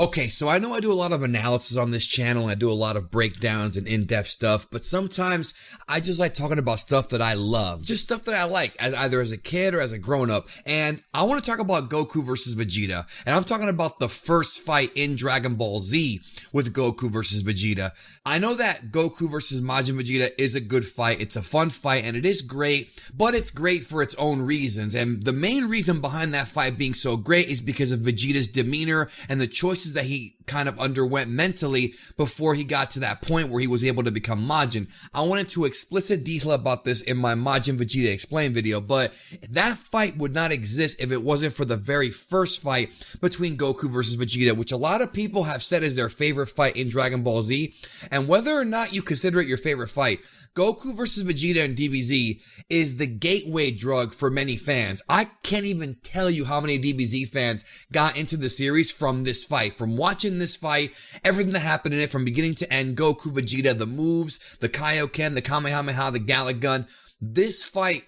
Okay, so I know I do a lot of analysis on this channel, and I do a lot of breakdowns and in-depth stuff, but sometimes I just like talking about stuff that I love, just stuff that I like, either as a kid or as a grown-up, and I want to talk about Goku versus Vegeta, and I'm talking about the first fight in Dragon Ball Z with Goku versus Vegeta. I know that Goku versus Majin Vegeta is a good fight, it's a fun fight, and it is great, but it's great for its own reasons, and the main reason behind that fight being so great is because of Vegeta's demeanor and the choices that he kind of underwent mentally before he got to that point where he was able to become Majin. I went into explicit detail about this in my Majin Vegeta Explained video, but that fight would not exist if it wasn't for the very first fight between Goku versus Vegeta, which a lot of people have said is their favorite fight in Dragon Ball Z. And whether or not you consider it your favorite fight, Goku versus Vegeta in DBZ is the gateway drug for many fans. I can't even tell you how many DBZ fans got into the series from this fight, from watching this fight, everything that happened in it from beginning to end, Goku, Vegeta, the moves, the Kaioken, the Kamehameha, the Gallic Gun. This fight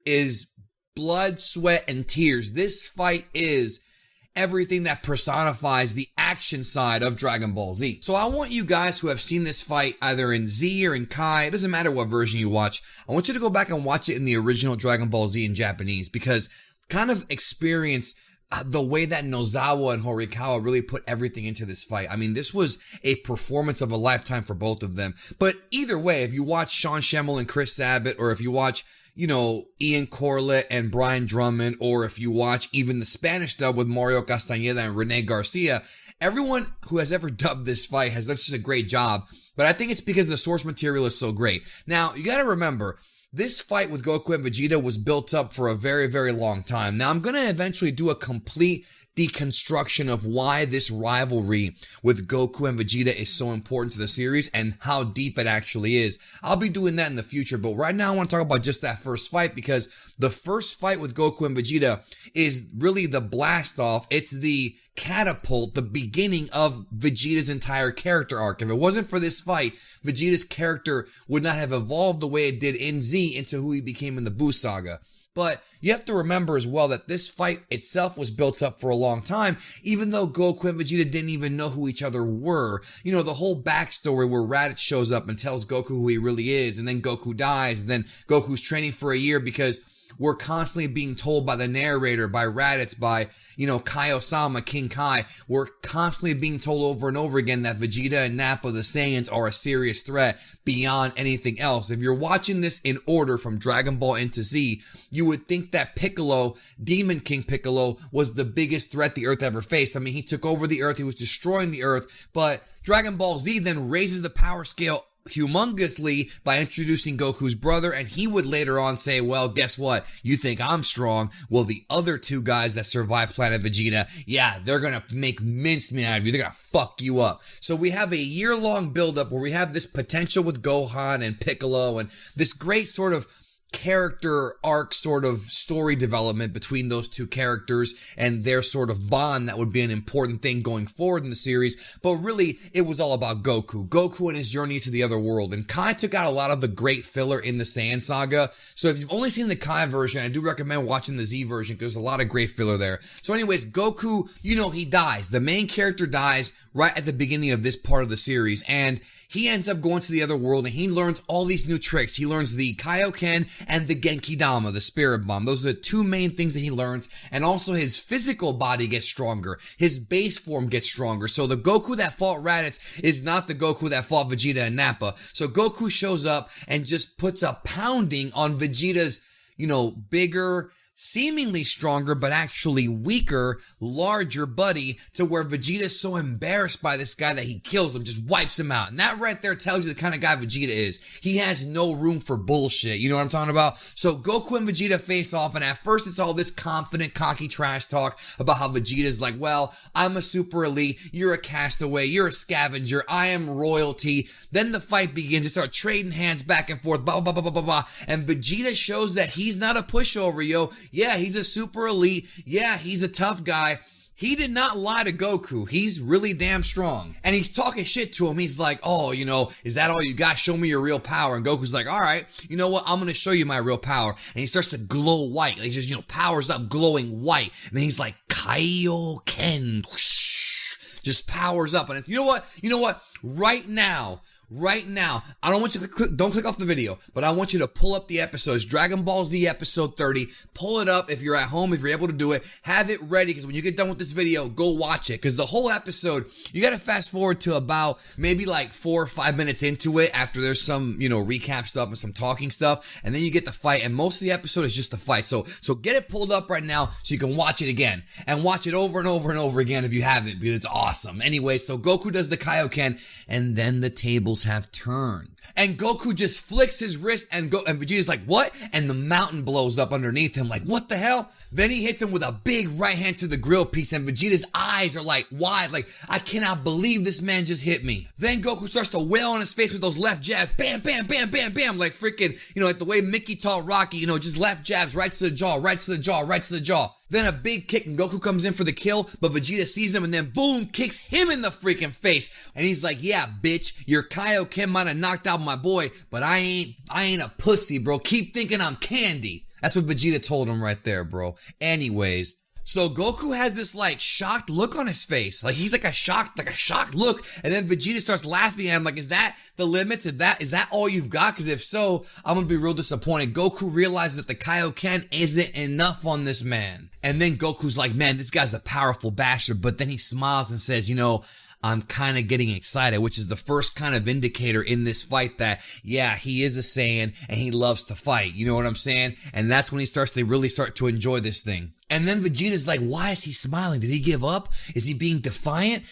is blood, sweat, and tears. This fight is everything that personifies the action side of Dragon Ball Z. So I want you guys who have seen this fight either in Z or in Kai, it doesn't matter what version you watch, I want you to go back and watch it in the original Dragon Ball Z in Japanese, because kind of experience the way that Nozawa and Horikawa really put everything into this fight. I mean, this was a performance of a lifetime for both of them. But either way, if you watch Sean Schemmel and Chris Sabat, or if you watch Ian Corlett and Brian Drummond, or if you watch even the Spanish dub with Mario Castañeda and Rene Garcia, everyone who has ever dubbed this fight has done just a great job. But I think it's because the source material is so great. Now, you gotta remember, this fight with Goku and Vegeta was built up for a very, very long time. Now, I'm gonna eventually do a complete deconstruction of why this rivalry with Goku and Vegeta is so important to the series and how deep it actually is. I'll be doing that in the future, but right now I want to talk about just that first fight, because the first fight with Goku and Vegeta is really the blast off. It's the catapult, the beginning of Vegeta's entire character arc. If it wasn't for this fight, Vegeta's character would not have evolved the way it did in Z into who he became in the Buu Saga. But you have to remember as well that this fight itself was built up for a long time, even though Goku and Vegeta didn't even know who each other were. The whole backstory where Raditz shows up and tells Goku who he really is, and then Goku dies, and then Goku's training for a year because we're constantly being told by the narrator, by Raditz, by, Kai-Osama, King Kai, we're constantly being told over and over again that Vegeta and Nappa, the Saiyans, are a serious threat beyond anything else. If you're watching this in order from Dragon Ball into Z, you would think that Piccolo, Demon King Piccolo, was the biggest threat the Earth ever faced. I mean, he took over the Earth, he was destroying the Earth, but Dragon Ball Z then raises the power scale humongously by introducing Goku's brother, and he would later on say, well, guess what? You think I'm strong? Well, the other two guys that survived Planet Vegeta, yeah, they're gonna make mincemeat out of you. They're gonna fuck you up. So we have a year-long build-up where we have this potential with Gohan and Piccolo and this great sort of character arc, sort of story development between those two characters and their sort of bond that would be an important thing going forward in the series. But really, it was all about Goku and his journey to the other world. And Kai took out a lot of the great filler in the Saiyan saga. So if you've only seen the Kai version, I do recommend watching the Z version because there's a lot of great filler there. So anyways, Goku, he dies. The main character dies right at the beginning of this part of the series, and he ends up going to the other world and he learns all these new tricks. He learns the Kaioken and the Genki Dama, the Spirit Bomb. Those are the two main things that he learns. And also his physical body gets stronger. His base form gets stronger. So the Goku that fought Raditz is not the Goku that fought Vegeta and Nappa. So Goku shows up and just puts a pounding on Vegeta's, bigger, seemingly stronger, but actually weaker, larger buddy, to where Vegeta's so embarrassed by this guy that he kills him, just wipes him out. And that right there tells you the kind of guy Vegeta is. He has no room for bullshit. You know what I'm talking about? So Goku and Vegeta face off, and at first it's all this confident, cocky trash talk about how Vegeta's like, well, I'm a super elite, you're a castaway, you're a scavenger, I am royalty. Then the fight begins. They start trading hands back and forth, blah, blah, blah, blah, blah, blah. And Vegeta shows that he's not a pushover, yo. Yeah, he's a super elite. Yeah, he's a tough guy. He did not lie to Goku. He's really damn strong. And he's talking shit to him. He's like, oh, is that all you got? Show me your real power. And Goku's like, all right, you know what? I'm going to show you my real power. And he starts to glow white. Like, he just, powers up glowing white. And then he's like, Kaioken. just powers up. And you know what? Right now, I don't want you to don't click off the video, but I want you to pull up the episodes. Dragon Ball Z episode 30. Pull it up if you're at home, if you're able to do it. Have it ready, because when you get done with this video, go watch it. Because the whole episode, you got to fast forward to about maybe like 4 or 5 minutes into it, after there's some, recap stuff and some talking stuff, and then you get the fight, and most of the episode is just the fight. So get it pulled up right now so you can watch it again, and watch it over and over and over again if you haven't, because it's awesome. Anyway, so Goku does the Kaioken, and then the tables have turned. And Goku just flicks his wrist, and Vegeta's like, what? And the mountain blows up underneath him, like, what the hell? Then he hits him with a big right hand to the grill piece, and Vegeta's eyes are like wide, like, I cannot believe this man just hit me. Then Goku starts to wail on his face with those left jabs, bam, bam, bam, bam, bam, like freaking, like the way Mickey taught Rocky, just left jabs, right to the jaw, right to the jaw, right to the jaw. Then a big kick, and Goku comes in for the kill, but Vegeta sees him, and then boom, kicks him in the freaking face. And he's like, yeah, bitch, your Kaioken might have knocked out my boy, but I ain't a pussy, bro. Keep thinking I'm candy. That's what Vegeta told him right there, bro. Anyways, so Goku has this like shocked look on his face. Like he's like a shocked look. And then Vegeta starts laughing at him like, is that the limit to that? Is that all you've got? Because if so, I'm going to be real disappointed. Goku realizes that the Kaioken isn't enough on this man. And then Goku's like, man, this guy's a powerful bastard. But then he smiles and says, I'm kind of getting excited, which is the first kind of indicator in this fight that, yeah, he is a Saiyan and he loves to fight. You know what I'm saying? And that's when he starts to really start to enjoy this thing. And then Vegeta's like, why is he smiling? Did he give up? Is he being defiant?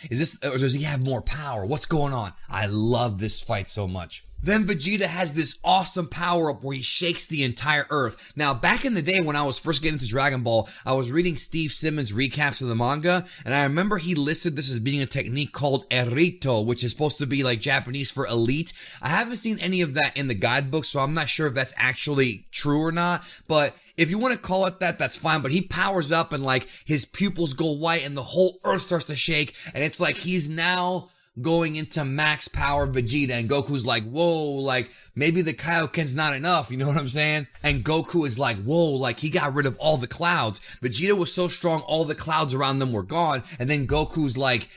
Or does he have more power? What's going on? I love this fight so much. Then Vegeta has this awesome power-up where he shakes the entire earth. Now, back in the day when I was first getting into Dragon Ball, I was reading Steve Simmons' recaps of the manga, and I remember he listed this as being a technique called Erito, which is supposed to be like Japanese for elite. I haven't seen any of that in the guidebook, so I'm not sure if that's actually true or not, but if you want to call it that, that's fine. But he powers up and like his pupils go white and the whole earth starts to shake, and it's like he's now going into max power Vegeta, and Goku's like, whoa, like maybe the Kaioken's not enough, you know what I'm saying? And Goku is like, whoa, like he got rid of all the clouds. Vegeta was so strong, all the clouds around them were gone, and then Goku's like,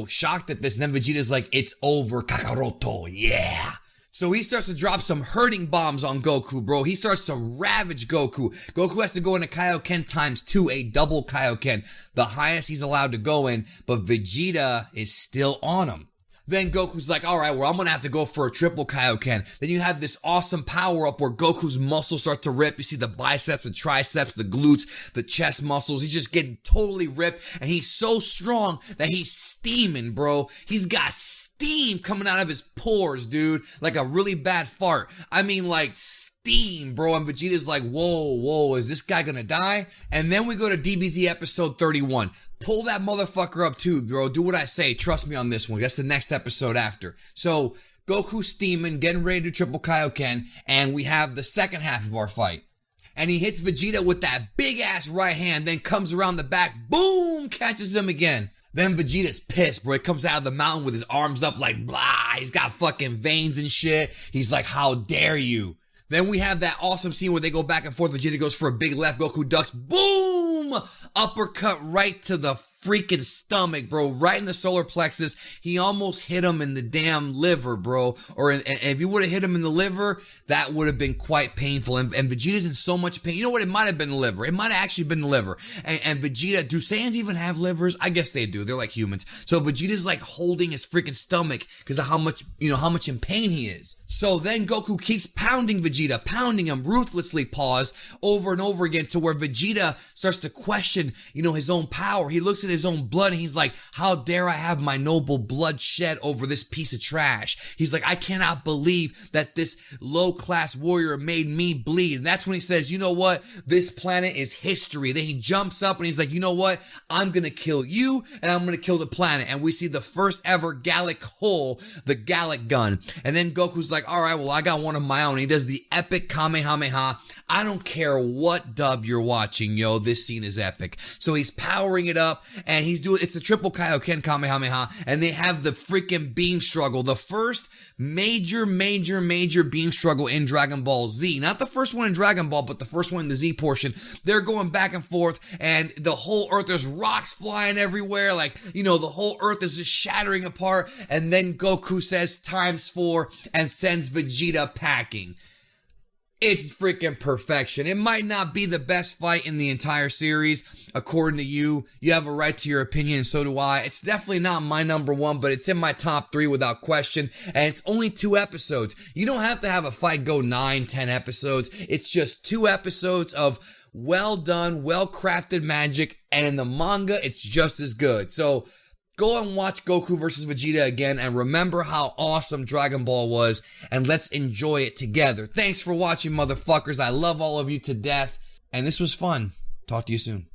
shocked at this, and then Vegeta's like, it's over, Kakaroto, yeah. So he starts to drop some hurting bombs on Goku, bro. He starts to ravage Goku. Goku has to go into Kaioken ×2, a double Kaioken, the highest he's allowed to go in, but Vegeta is still on him. Then Goku's like, all right, well, I'm going to have to go for a triple Kaioken. Then you have this awesome power up where Goku's muscles start to rip. You see the biceps, the triceps, the glutes, the chest muscles. He's just getting totally ripped. And he's so strong that he's steaming, bro. He's got steam coming out of his pores, dude. Like a really bad fart. I mean, like steam, bro. And Vegeta's like, whoa, is this guy going to die? And then we go to DBZ episode 31. Pull that motherfucker up too, bro. Do what I say. Trust me on this one. That's the next episode after. So, Goku steaming, getting ready to triple Kaioken, and we have the second half of our fight. And he hits Vegeta with that big ass right hand, then comes around the back, boom, catches him again. Then Vegeta's pissed, bro. He comes out of the mountain with his arms up like, blah. He's got fucking veins and shit. He's like, how dare you? Then we have that awesome scene where they go back and forth. Vegeta goes for a big left. Goku ducks. Boom! Uppercut right to the freaking stomach, bro. Right in the solar plexus. He almost hit him in the damn liver, bro. And if you would have hit him in the liver, that would have been quite painful. And Vegeta's in so much pain. You know what? It might have been the liver. It might have actually been the liver. And Vegeta, do Saiyans even have livers? I guess they do. They're like humans. So Vegeta's like holding his freaking stomach because of how much in pain he is. So then Goku keeps pounding Vegeta, pounding him ruthlessly, over and over again, to where Vegeta starts to question, his own power. He looks at his own blood and he's like, how dare I have my noble blood shed over this piece of trash? He's like, I cannot believe that this low-class warrior made me bleed. And that's when he says, you know what? This planet is history. Then he jumps up and he's like, you know what? I'm going to kill you and I'm going to kill the planet. And we see the first ever Gallic hole, the Gallic gun. And then Goku's like, all right, well, I got one of my own. He does the epic Kamehameha. I don't care what dub you're watching, yo, this scene is epic. So he's powering it up, and it's the triple Kaioken Kamehameha, and they have the freaking beam struggle. The first major beam struggle in Dragon Ball Z. Not the first one in Dragon Ball, but the first one in the Z portion. They're going back and forth, and the whole earth, there's rocks flying everywhere, like, the whole earth is just shattering apart, and then Goku says ×4 and sends Vegeta packing. It's freaking perfection. It might not be the best fight in the entire series. According to you, you have a right to your opinion, and so do I. It's definitely not my number one, but it's in my top 3 without question. And it's only 2 episodes. You don't have to have a fight go 9-10 episodes. It's just 2 episodes of well done, well crafted magic. And in the manga, it's just as good. So go and watch Goku vs. Vegeta again, and remember how awesome Dragon Ball was, and let's enjoy it together. Thanks for watching, motherfuckers. I love all of you to death, and this was fun. Talk to you soon.